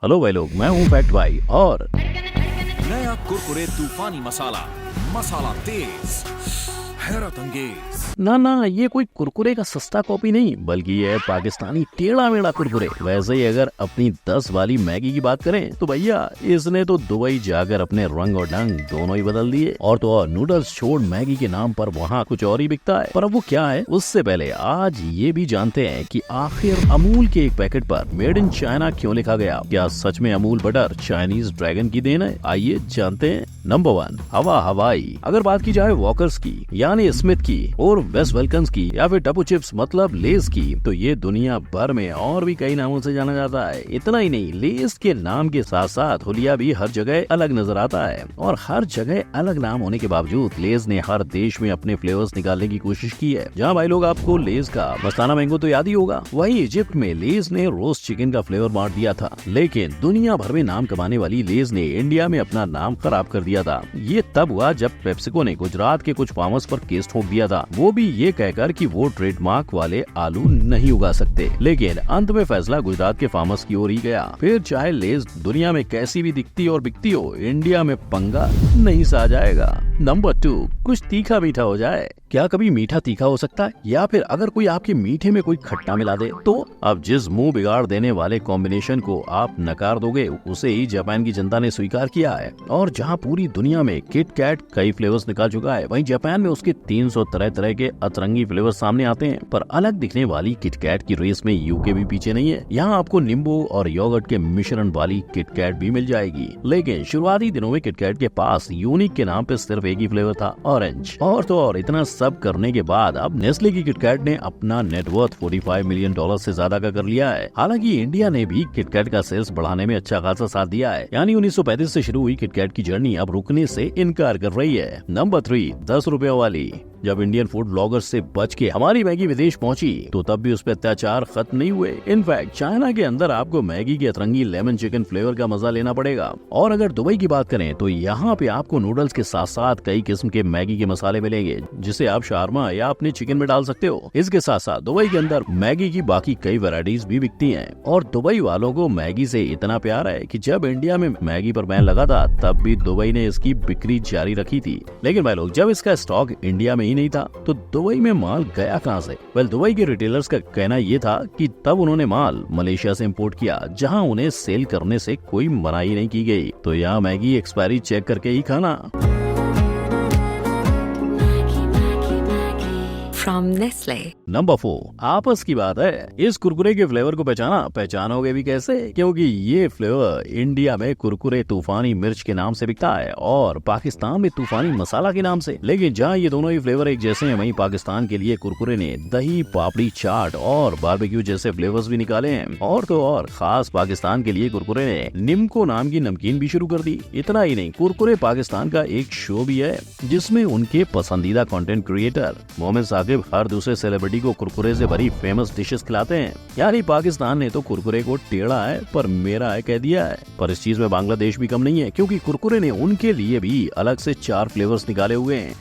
Hello भाई लोग, मैं हूँ फैक्ट भाई और नया कुरकुरे तूफानी मसाला, मसाला तेज, हैरत अंगेज। ना ये कोई कुरकुरे का सस्ता कॉपी नहीं, बल्कि ये है पाकिस्तानी टेढ़ा मेढ़ा कुरकुरे। वैसे ही अगर अपनी 10 वाली मैगी की बात करें तो भैया इसने तो दुबई जाकर अपने रंग और ढंग दोनों ही बदल दिए। और तो और नूडल्स छोड़ मैगी के नाम पर वहाँ कुछ और ही बिकता है। पर अब वो क्या है, उससे पहले आज ये भी जानते हैं कि आखिर अमूल के एक पैकेट पर मेड इन चाइना क्यों लिखा गया। क्या सच में अमूल बटर चाइनीज ड्रैगन की देन है? आइए जानते हैं। नंबर 1, हवा हवाई। अगर बात की जाए वॉकर्स की यानी स्मिथ की और वेस्ट वेलकम्स की या फिर टपू चिप्स मतलब लेस की, तो ये दुनिया भर में और भी कई नामों से जाना जाता है। इतना ही नहीं, लेस के नाम के साथ साथ हुलिया भी हर जगह अलग नजर आता है। और हर जगह अलग नाम होने के बावजूद लेस ने हर देश में अपने फ्लेवर्स निकालने की कोशिश की है। जहाँ भाई लोग आपको लेस का मस्ताना मैंगो तो याद ही होगा, वहीं इजिप्ट में लेस ने रोस्ट चिकन का फ्लेवर बांट दिया था। लेकिन दुनिया भर में नाम कमाने वाली लेस ने इंडिया में अपना नाम खराब कर दिया था। ये तब हुआ जब पेप्सिको ने गुजरात के कुछ फार्मर्स पर केस ठोक दिया था, वो भी ये कहकर कि वो ट्रेडमार्क वाले आलू नहीं उगा सकते। लेकिन अंत में फैसला गुजरात के फार्मर्स की ओर ही गया। फिर चाहे लेस दुनिया में कैसी भी दिखती और बिकती हो, इंडिया में पंगा नहीं सा जाएगा। नंबर 2, कुछ तीखा मीठा हो जाए। क्या कभी मीठा तीखा हो सकता है? या फिर अगर कोई आपके मीठे में कोई खट्टा मिला दे तो? अब जिस मुंह बिगाड़ देने वाले कॉम्बिनेशन को आप नकार दोगे, उसे ही जापान की जनता ने स्वीकार किया है। और जहां पूरी दुनिया में किट कैट कई फ्लेवर्स निकाल चुका है, वहीं जापान में उसके 300 तरह तरह के अतरंगी फ्लेवर सामने आते हैं। पर अलग दिखने वाली किट कैट की रेस में यूके भी पीछे नहीं है। यहाँ आपको नींबू और योगर्ट के मिश्रण वाली किट कैट भी मिल जाएगी। लेकिन शुरुआती दिनों में किट कैट के पास यूनिक के नाम पे सिर्फ एक ही फ्लेवर था, ऑरेंज। और तो और इतना सब करने के बाद अब नेस्ले की किटकैट ने अपना नेटवर्थ $45 मिलियन से ज्यादा का कर लिया है। हालांकि इंडिया ने भी किटकैट का सेल्स बढ़ाने में अच्छा खासा साथ दिया है। यानी 1935 से शुरू हुई किटकैट की जर्नी अब रुकने से इनकार कर रही है। नंबर 3, 10 रुपए वाली। जब इंडियन फूड ब्लॉगर्स से बच के हमारी मैगी विदेश पहुंची, तो तब भी उस पर अत्याचार खत्म नहीं हुए। इनफैक्ट चाइना के अंदर आपको मैगी के अतरंगी लेमन चिकन फ्लेवर का मजा लेना पड़ेगा। और अगर दुबई की बात करें तो यहाँ पे आपको नूडल्स के साथ साथ कई किस्म के मैगी के मसाले मिलेंगे, जिसे आप शारमा या अपने चिकन में डाल सकते हो। इसके साथ साथ दुबई के अंदर मैगी की बाकी कई वैरायटीज भी बिकती हैं। और दुबई वालों को मैगी से इतना प्यार है कि जब इंडिया में मैगी पर बैन लगा था, तब भी दुबई ने इसकी बिक्री जारी रखी थी। लेकिन भाई लोग, जब इसका स्टॉक इंडिया में ही नहीं था, तो दुबई में माल गया कहां से? दुबई के रिटेलर्स का कहना ये था कि तब उन्होंने माल मलेशिया से इंपोर्ट किया, जहां उन्हें सेल करने से कोई मनाही नहीं की गई। तो यहाँ मैगी एक्सपायरी चेक करके ही खाना। From Nestle. नंबर 4, आपस की बात है। इस कुरकुरे के फ्लेवर को पहचानोगे भी कैसे? क्योंकि ये फ्लेवर इंडिया में कुरकुरे तूफानी मिर्च के नाम से बिकता है और पाकिस्तान में तूफानी मसाला के नाम से। लेकिन जहाँ ये दोनों ही फ्लेवर एक जैसे हैं, वहीं पाकिस्तान के लिए कुरकुरे ने दही, पापड़ी चाट और बारबेक्यू जैसे फ्लेवर्स भी निकाले हैं। और तो और खास पाकिस्तान के लिए कुरकुरे ने निम्को नाम की नमकीन भी शुरू कर दी। इतना ही नहीं, कुरकुरे पाकिस्तान का एक शो भी है, जिसमें उनके पसंदीदा कंटेंट क्रिएटर मोहम्मद साकिब हर दूसरे सेलिब्रिटी को कुरकुरे से भरी फेमस डिशेस खिलाते हैं। यानी पाकिस्तान ने तो कुरकुरे को टेढ़ा है पर मेरा है कह दिया है। पर इस चीज में बांग्लादेश भी कम नहीं है, क्योंकि कुरकुरे ने उनके लिए भी अलग से 4 फ्लेवर्स निकाले हुए हैं।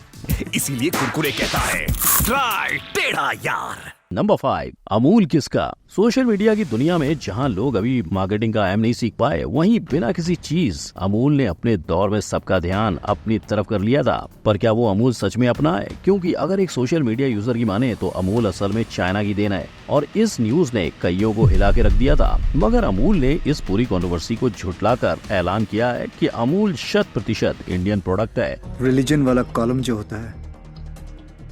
इसीलिए कुरकुरे कहता है ट्राई टेढ़ा यार। नंबर 5, अमूल किसका? सोशल मीडिया की दुनिया में जहां लोग अभी मार्केटिंग का अहम नहीं सीख पाए, वहीं बिना किसी चीज अमूल ने अपने दौर में सबका ध्यान अपनी तरफ कर लिया था। पर क्या वो अमूल सच में अपना है? क्योंकि अगर एक सोशल मीडिया यूजर की माने तो अमूल असल में चाइना की देन है और इस न्यूज ने कईयों को हिला के रख दिया था। मगर अमूल ने इस पूरी कंट्रोवर्सी को झुठलाकर ऐलान किया है कि अमूल 100% इंडियन प्रोडक्ट है। रिलीजन वाला कॉलम जो होता है,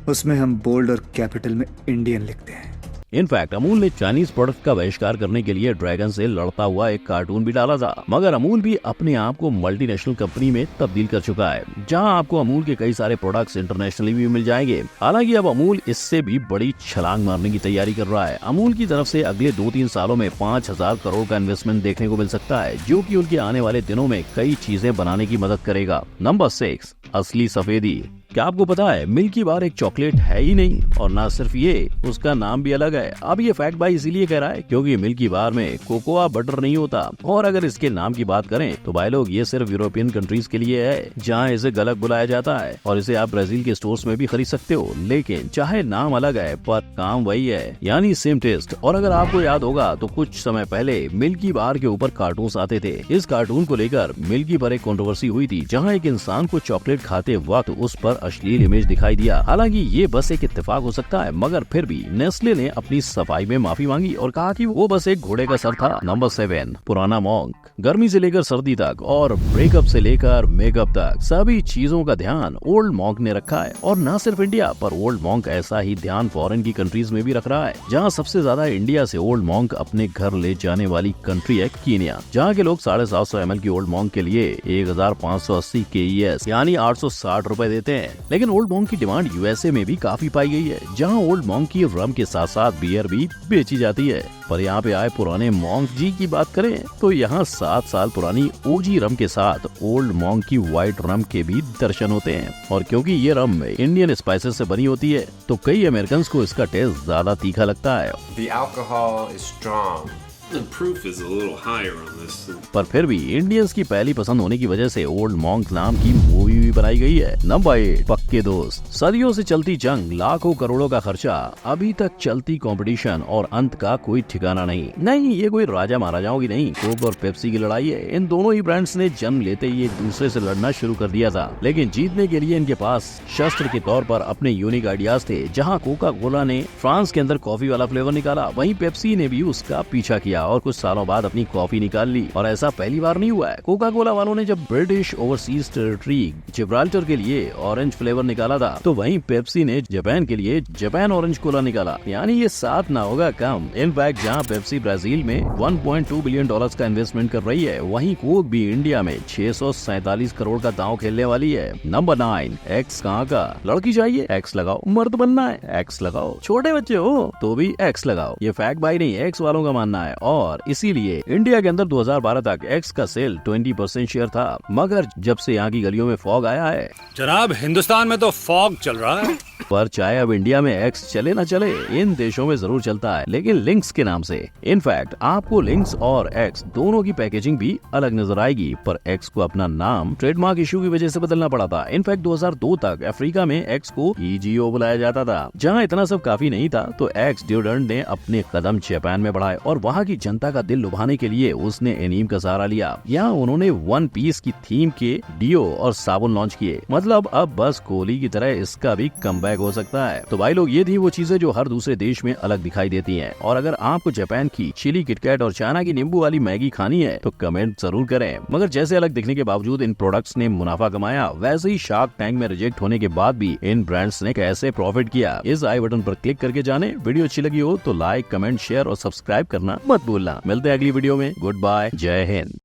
उसमें हम बोल्ड और कैपिटल में इंडियन लिखते हैं। इनफैक्ट अमूल ने चाइनीज प्रोडक्ट का बहिष्कार करने के लिए ड्रैगन से लड़ता हुआ एक कार्टून भी डाला था। मगर अमूल भी अपने आप को मल्टीनेशनल कंपनी में तब्दील कर चुका है, जहां आपको अमूल के कई सारे प्रोडक्ट्स इंटरनेशनली भी मिल जाएंगे। हालांकि अब अमूल इससे भी बड़ी छलांग मारने की तैयारी कर रहा है। अमूल की तरफ से अगले 2-3 सालों में 5,000 करोड़ का इन्वेस्टमेंट देखने को मिल सकता है, जो कि उनके आने वाले दिनों में कई चीजें बनाने की मदद करेगा। नंबर 6, असली सफेदी। क्या आपको पता है मिल्की बार एक चॉकलेट है ही नहीं, और ना सिर्फ ये, उसका नाम भी अलग है। अब ये फैक्ट भाई इसीलिए कह रहा है क्योंकि मिल्की बार में कोकोआ बटर नहीं होता। और अगर इसके नाम की बात करें तो भाई लोग ये सिर्फ यूरोपियन कंट्रीज के लिए है जहाँ इसे गलत बुलाया जाता है, और इसे आप ब्राजील के स्टोर्स में भी खरीद सकते हो। लेकिन चाहे नाम अलग है पर काम वही है, यानी सेम टेस्ट। और अगर आपको याद होगा तो कुछ समय पहले मिल्की बार के ऊपर कार्टून आते थे। इस कार्टून को लेकर मिल्की पर एक कंट्रोवर्सी हुई थी जहाँ एक इंसान को चॉकलेट खाते वक्त उस पर अश्लील इमेज दिखाई दिया। हालांकि ये बस एक इत्तेफाक हो सकता है, मगर फिर भी नेस्ले ने अपनी सफाई में माफी मांगी और कहा कि वो बस एक घोड़े का सर था। नंबर 7, पुराना मॉन्क। गर्मी से लेकर सर्दी तक और ब्रेकअप से लेकर मेकअप तक सभी चीजों का ध्यान ओल्ड मॉन्क ने रखा है। और न सिर्फ इंडिया पर ओल्ड मॉन्क ऐसा ही ध्यान फॉरेन की कंट्रीज में भी रख रहा है, जहाँ सबसे ज्यादा इंडिया से ओल्ड मॉन्क अपने घर ले जाने वाली कंट्री है कीनिया, जहाँ के लोग 750 ml की ओल्ड मॉन्क के लिए 1580 KES यानी 860 रुपए देते हैं। लेकिन ओल्ड मॉन्क की डिमांड यूएसए में भी काफी पाई गई है, जहाँ ओल्ड मॉन्क की रम के साथ साथ बियर भी बेची जाती है। पर यहाँ पे आए पुराने मॉन्क जी की बात करें तो यहाँ 7 साल पुरानी ओजी रम के साथ ओल्ड मॉन्क की व्हाइट रम के भी दर्शन होते हैं। और क्योंकि ये रम इंडियन स्पाइसेस से बनी होती है तो कई अमेरिकन को इसका टेस्ट ज्यादा तीखा लगता है। The alcohol is strong. The proof is a little higher on this. पर फिर भी इंडियंस की पहली पसंद होने की वजह से ओल्ड मॉन्क नाम की मूवी भी बनाई गई है। नंबर 8, पक्के दोस्त। सदियों से चलती जंग, लाखों करोड़ों का खर्चा, अभी तक चलती कंपटीशन और अंत का कोई ठिकाना नहीं। ये कोई राजा महाराजाओं की नहीं, कोक और पेप्सी की लड़ाई है। इन दोनों ही ब्रांड्स ने जन्म लेते ही एक दूसरे से लड़ना शुरू कर दिया था, लेकिन जीतने के लिए इनके पास शस्त्र के तौर पर अपने यूनिक आइडियाज थे। जहाँ कोका कोला ने फ्रांस के अंदर कॉफी वाला फ्लेवर निकाला, वहीं पेप्सी ने भी उसका पीछा किया और कुछ सालों बाद अपनी कॉफी निकाल ली। और ऐसा पहली बार नहीं हुआ है। कोका कोला वालों ने जब ब्रिटिश ओवरसीज टेरिटरी जिब्राल्टर के लिए ऑरेंज फ्लेवर निकाला था, तो वहीं पेप्सी ने जापान के लिए जापान ऑरेंज कोला निकाला। यानी ये 7 ना होगा कम। इनफैक्ट जहां पेप्सी ब्राजील में $1.2 बिलियन का इन्वेस्टमेंट कर रही है, वहीं कोक भी इंडिया में 647 करोड़ का दांव खेलने वाली है। नंबर 9, एक्स कहाँ का। लड़की चाहिए, एक्स लगाओ। मर्द बनना है, एक्स लगाओ। छोटे बच्चे हो तो भी एक्स लगाओ। ये फैक्ट भाई नहीं, एक्स वालों का मानना है। और इसीलिए इंडिया के अंदर 2012 तक एक्स का सेल 20% शेयर था, मगर जब से यहाँ की गलियों में फॉग आया है, जनाब हिंदुस्तान में तो फॉग चल रहा है। पर चाहे अब इंडिया में एक्स चले ना चले, इन देशों में जरूर चलता है, लेकिन लिंक्स के नाम से। इनफैक्ट आपको लिंक्स और एक्स दोनों की पैकेजिंग भी अलग नजर आएगी, पर एक्स को अपना नाम ट्रेडमार्क इशू की वजह से बदलना पड़ा था। इनफैक्ट 2002 तक अफ्रीका में एक्स को EGO बुलाया जाता था। जहाँ इतना सब काफी नहीं था तो एक्स डिओड्रेंट ने अपने कदम जापान में बढ़ाए और वहाँ की जनता का दिल लुभाने के लिए उसने एनीम का सहारा लिया। यहाँ उन्होंने वन पीस की थीम के डिओ और साबुन लॉन्च किए। मतलब अब बस कोहली की तरह इसका भी कमबैक हो सकता है। तो भाई लोग, ये थी वो चीजें जो हर दूसरे देश में अलग दिखाई देती हैं। और अगर आपको जापान की चिली किटकैट और चाइना की नींबू वाली मैगी खानी है तो कमेंट जरूर करें। मगर जैसे अलग दिखने के बावजूद इन प्रोडक्ट्स ने मुनाफा कमाया, वैसे ही शार्क टैंक में रिजेक्ट होने के बाद भी इन ब्रांड्स ने कैसे प्रॉफिट किया, इस आई बटन पर क्लिक करके जाने। वीडियो अच्छी लगी हो तो लाइक, कमेंट, शेयर और सब्सक्राइब करना मत भूलना। मिलते हैं अगली वीडियो में। गुड बाय, जय हिंद।